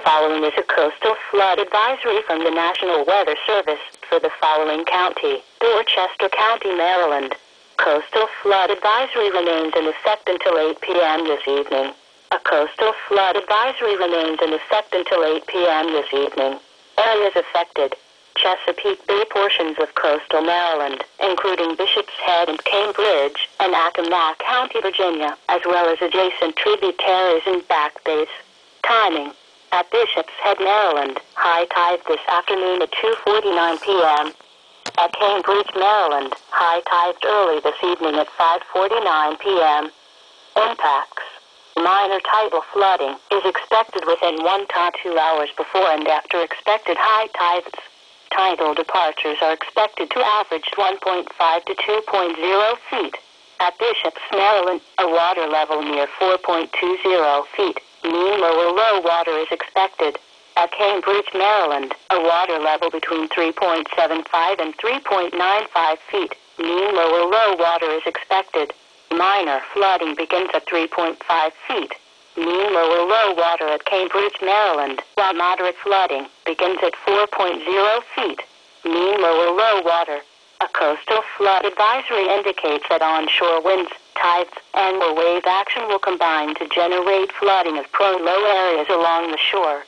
following is a coastal flood advisory from the National Weather Service for the following county: Dorchester County, Maryland. Coastal flood advisory remains in effect until 8 p.m. this evening. A coastal flood advisory remains in effect until 8 p.m. this evening. Areas affected: Chesapeake Bay, portions of coastal Maryland, including Bishop's Head and Cambridge, and Accomack County, Virginia, as well as adjacent tributaries and back bays. Timing: at Bishop's Head, Maryland, high tide this afternoon at 2:49 p.m. At Cambridge, Maryland, high tide early this evening at 5:49 p.m. Impacts: minor tidal flooding is expected within 1 to 2 hours before and after expected high tides. Tidal departures are expected to average 1.5 to 2.0 feet. At Bishop's, Maryland, a water level near 4.20 feet. Mean low water is expected. At Cambridge, Maryland, a water level between 3.75 and 3.95 feet. Mean low water is expected. Minor flooding begins at 3.5 feet. Mean low water at Cambridge, Maryland, while moderate flooding begins at 4.0 feet. Mean low water. A coastal flood advisory indicates that onshore winds, tides, and wave action will combine to generate flooding of prone low areas along the shore.